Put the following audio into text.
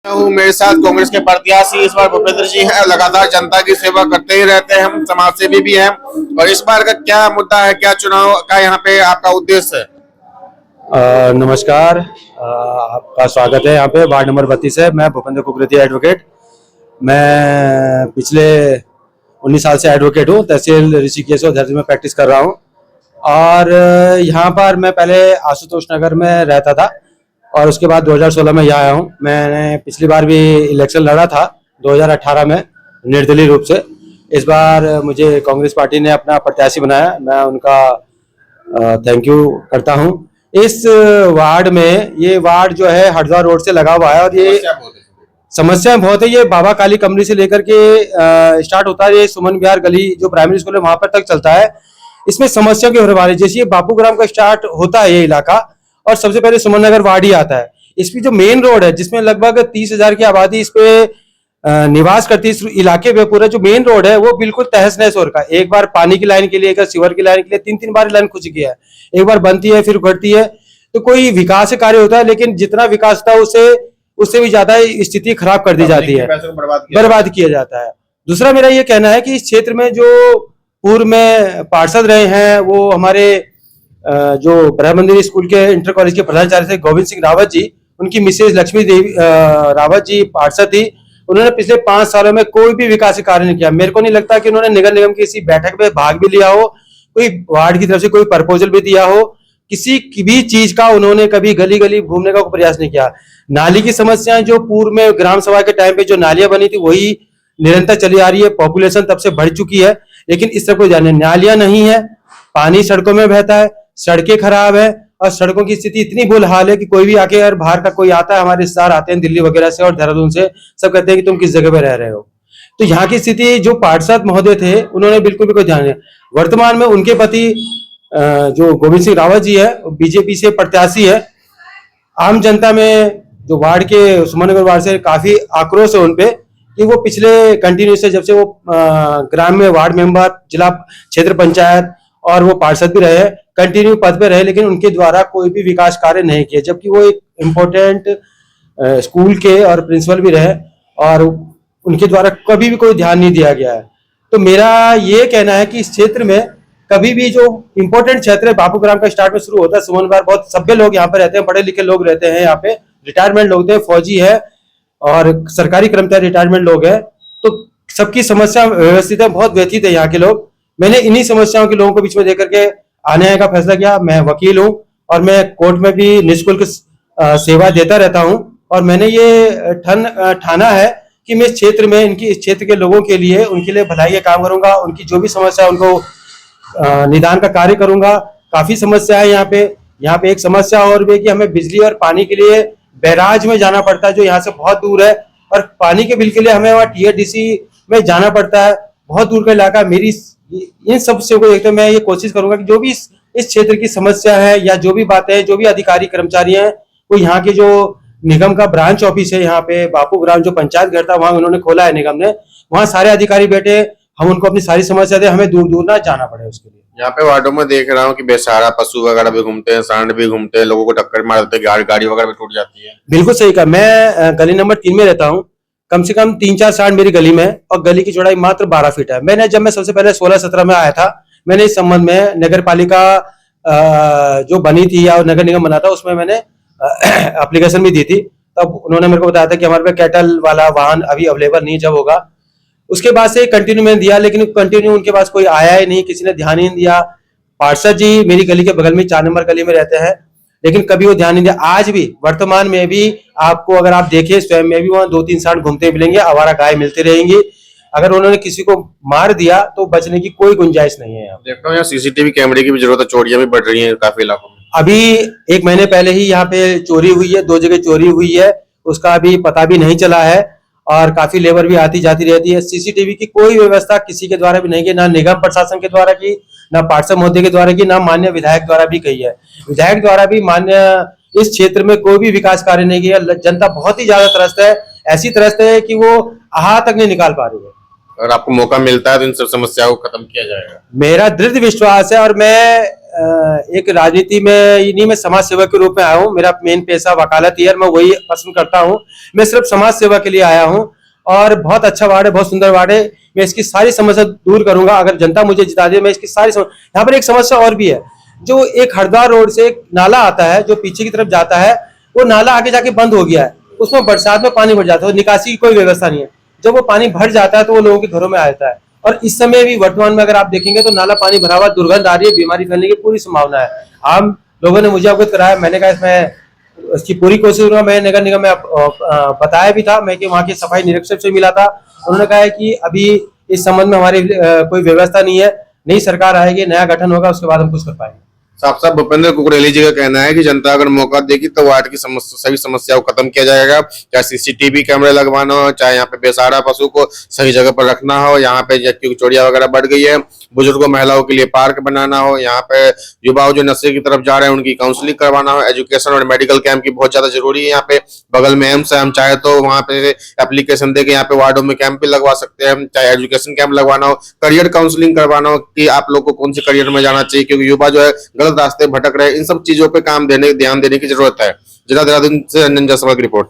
हूँ। मेरे साथ कांग्रेस के प्रत्याशी इस बार भूपेंद्र जी हैं। लगातार जनता की सेवा करते ही रहते हैं, हम समाज सेवी भी हैं। और इस बार का क्या मुद्दा है, क्या चुनाव का यहाँ पे आपका उद्देश्य है? नमस्कार, आपका स्वागत है यहाँ पे। वार्ड नंबर 32 है। मैं भूपेंद्र कुकरेती एडवोकेट। मैं पिछले 19 साल से एडवोकेट हूँ। तहसील ऋषिकेश और धरती में प्रैक्टिस कर रहा हूँ। और यहाँ पर मैं पहले आशुतोष नगर में रहता था और उसके बाद 2016 में यहाँ आया हूँ। मैंने पिछली बार भी इलेक्शन लड़ा था 2018 में निर्दलीय रूप से। इस बार मुझे कांग्रेस पार्टी ने अपना प्रत्याशी बनाया, मैं उनका थैंक यू करता हूँ। इस वार्ड में, ये वार्ड जो है हरिद्वार रोड से लगा हुआ है और ये समस्या बहुत है। ये बाबा काली कमरी से लेकर के स्टार्ट होता है, ये सुमन विहार गली जो प्राइमरी स्कूल है वहां पर तक चलता है। इसमें समस्या की होने वाली, जैसे ये बापू ग्राम का स्टार्ट होता है ये इलाका और सबसे पहले सुमन नगर वार्ड ही आता है। इसकी जो मेन रोड है जिसमें लगभग 30,000 की आबादी इस पे निवास करती है, इस इलाके में पूरा जो मेन रोड है वो बिल्कुल तहस नहस हो रखा है। एक बार पानी की लाइन के लिए, एक बार सीवर की लाइन के लिए, 3-3 बार लाइन खुद गया है। एक बार बनती है फिर उखड़ती है। तो कोई विकास कार्य होता है लेकिन जितना विकास था उससे भी ज्यादा स्थिति खराब कर दी जाती है, बर्बाद किया जाता है। दूसरा मेरा ये कहना है कि इस क्षेत्र में जो पूर्व में पार्षद रहे हैं वो हमारे जो ब्रह्म मंदिर स्कूल के इंटर कॉलेज के प्रधानाचार्य थे गोविंद सिंह रावत जी, उनकी मिसेज लक्ष्मी देवी रावत जी पार्षद थी। उन्होंने पिछले 5 सालों में कोई भी विकास कार्य नहीं किया। मेरे को नहीं लगता कि उन्होंने नगर निगम की किसी बैठक में भाग भी लिया हो, कोई वार्ड की तरफ से कोई प्रपोजल भी दिया हो, किसी की भी चीज का उन्होंने कभी गली गली घूमने का प्रयास नहीं किया। नाली की समस्याएं जो पूर्व में ग्राम सभा के टाइम पे जो नालियां बनी थी वही निरंतर चली आ रही है। पॉपुलेशन तब से बढ़ चुकी है लेकिन इस तरफ कोई ध्यान नहीं। नालियां नहीं है, पानी सड़कों में बहता है, सड़कें खराब है और सड़कों की स्थिति इतनी बुरी हाल है कि कोई भी आके, अगर बाहर का कोई आता है, हमारे रिश्तेदार आते हैं दिल्ली वगैरह से और देहरादून से, सब कहते हैं कि तुम किस जगह पे रह रहे हो। तो यहाँ की स्थिति जो पार्षद महोदय थे उन्होंने बिल्कुल भी कोई ध्यान नहीं। वर्तमान में उनके पति जो गोविंद सिंह रावत जी है बीजेपी से प्रत्याशी है। आम जनता में जो वार्ड के सुमनगर वार्ड से काफी आक्रोश है उनपे कि वो पिछले कंटिन्यूस से, जब से वो ग्राम में वार्ड मेंबर, जिला क्षेत्र पंचायत और वो पार्षद भी रहे, कंटिन्यू पद पे रहे, लेकिन उनके द्वारा कोई भी विकास कार्य नहीं किए, जबकि वो एक इम्पोर्टेंट स्कूल के और प्रिंसिपल भी रहे और उनके द्वारा कभी भी कोई ध्यान नहीं दिया गया है। तो मेरा ये कहना है कि इस क्षेत्र में कभी भी जो इम्पोर्टेंट क्षेत्र है, बापू ग्राम का स्टार्ट में शुरू होता है, सुमन विहार, बहुत सभ्य लोग यहाँ पे रहते हैं, पढ़े लिखे लोग रहते हैं यहाँ पे, रिटायरमेंट लोग थे, फौजी है और सरकारी कर्मचारी रिटायरमेंट लोग है। तो सबकी समस्या व्यवस्थित है, बहुत व्यथित है यहाँ के लोग। मैंने इन्हीं समस्याओं के लोगों को बीच में देकर के आने का फैसला किया। मैं वकील हूँ और मैं कोर्ट में भी निःशुल्क सेवा देता रहता हूँ और मैंने ये ठाना है कि मैं इस क्षेत्र में, इस क्षेत्र के लोगों के लिए, उनके लिए भलाई का काम करूंगा। उनकी जो भी समस्या है उनको निदान का कार्य करूंगा। काफी समस्या है यहाँ पे एक समस्या और भी है कि हमें बिजली और पानी के लिए बैराज में जाना पड़ता है जो यहाँ से बहुत दूर है, और पानी के बिल के लिए हमें वहाँ TRDC में जाना पड़ता है, बहुत दूर का इलाका। मेरी इन सब से को देखते मैं ये कोशिश करूंगा कि जो भी इस क्षेत्र की समस्या है या जो भी बातें हैं, जो भी अधिकारी कर्मचारी हैं, वो यहाँ के जो निगम का ब्रांच ऑफिस है यहाँ पे बापू ग्राम जो पंचायत घर था वहां उन्होंने खोला है निगम ने, वहां सारे अधिकारी बैठे, हम उनको अपनी सारी समस्या दे, हमें दूर दूर ना जाना पड़े उसके लिए। यहाँ पे वार्डों में देख रहा हूँ कि बेसहारा पशु वगैरह भी घूमते हैं, सांड भी घूमते हैं, लोगों को टक्कर मार देते हैं, गाड़ी वगैरह भी टूट जाती है। बिल्कुल सही कहा। मैं गली नंबर 3 में रहता हूँ। कम से कम 3-4 सांड मेरी गली में और गली की चौड़ाई मात्र 12 फीट है। जब मैं सबसे पहले 16-17 में आया था, मैंने इस संबंध में नगर पालिका जो बनी थी या नगर निगम बना था उसमें मैंने एप्लीकेशन भी दी थी। तब उन्होंने मेरे को बताया था कि हमारे पे कैटल वाला वाहन अभी अवेलेबल नहीं, जब होगा। उसके बाद से कंटिन्यू मैंने दिया लेकिन कंटिन्यू उनके पास कोई आया ही नहीं, किसी ने ध्यान ही नहीं दिया। पार्षद जी मेरी गली के बगल में 4 नंबर गली में रहते हैं लेकिन कभी वो ध्यान नहीं दिया। आज भी वर्तमान में भी आपको अगर आप देखें स्वयं में भी वहां 2-3 सांड घूमते मिलेंगे, आवारा गाय मिलती रहेंगी। अगर उन्होंने किसी को मार दिया तो बचने की कोई गुंजाइश नहीं है। देखता हूँ यहाँ CCTV कैमरे की भी जरूरत है, चोरियां भी बढ़ रही है काफी इलाकों में। अभी 1 महीने पहले ही यहाँ पे चोरी हुई है, 2 जगह चोरी हुई है, उसका अभी पता भी नहीं चला है और काफी लेबर भी आती जाती रहती है। CCTV की कोई व्यवस्था किसी के द्वारा भी नहीं की, ना निगम प्रशासन के द्वारा की, ना पार्षद महोदय के द्वारा की, ना मान्य विधायक द्वारा भी कही है। विधायक द्वारा भी मान्य इस क्षेत्र में कोई भी विकास कार्य नहीं किया। जनता बहुत ही ज्यादा त्रस्त है, ऐसी त्रस्त है कि वो आहा तक नहीं निकाल पा रही है। अगर आपको मौका मिलता है तो इन सब समस्याओं को खत्म किया जाएगा, मेरा दृढ़ विश्वास है। और मैं एक राजनीति में ही नहीं, मैं समाज सेवा के रूप में आया हूँ। मेरा मेन पेशा वकालत ही है, मैं वही पसंद करता हूँ। मैं सिर्फ समाज सेवा के लिए आया हूँ और बहुत अच्छा वार्ड है, बहुत सुंदर वार्ड है। मैं इसकी सारी समस्या दूर करूंगा अगर जनता मुझे जिता दे। मैं इसकी सारी यहाँ पर एक समस्या और भी है, जो एक हरद्वार रोड से एक नाला आता है जो पीछे की तरफ जाता है, वो नाला आगे जाके बंद हो गया है। उसमें बरसात में पानी भर जाता है, निकासी की कोई व्यवस्था नहीं है। जब वो पानी भर जाता है तो वो लोगों के घरों में आता है, और इस समय भी वर्तमान में अगर आप देखेंगे तो नाला पानी भरा हुआ, दुर्गंध आ रही है, बीमारी फैलने की पूरी संभावना है। आम लोगों ने मुझे अवगत कराया, मैंने कहा इसमें इसकी पूरी कोशिश करूंगा। मैं नगर निगम में बताया भी था, मैं कि वहाँ के सफाई निरीक्षक से मिला था, उन्होंने कहा है कि अभी इस संबंध में हमारी कोई व्यवस्था नहीं है, नई सरकार आएगी, नया गठन होगा, उसके बाद हम कुछ कर पाएंगे। साफ साफ भूपेंद्र कुकरेली जी का कहना है कि जनता अगर मौका देगी तो वार्ड की सभी समस्याओं को खत्म किया जाएगा। चाहे सीसीटीवी कैमरे लगवाना हो, चाहे यहाँ पे बेसहारा पशु को सही जगह पर रखना हो, यहाँ पे क्योंकि चोरियां वगैरह बढ़ गई है, बुजुर्गों महिलाओं के लिए पार्क बनाना हो, यहाँ पे युवाओं जो नशे की तरफ जा रहे हैं उनकी काउंसलिंग करवाना हो, एजुकेशन और मेडिकल कैंप की बहुत ज्यादा जरूरी है। यहाँ पे बगल में एम्स है, हम चाहे तो वहाँ पे एप्लीकेशन दे के यहाँ पे वार्डों में कैंप भी लगवा सकते हैं। चाहे एजुकेशन कैंप लगवाना हो, करियर काउंसलिंग करवाना हो कि आप लोग को कौन से करियर में जाना चाहिए, क्योंकि युवा जो है गलत रास्ते भटक रहे हैं। इन सब चीजों पे ध्यान देने की जरूरत है। जिला देहरादून से रंजन जायसवाल की रिपोर्ट।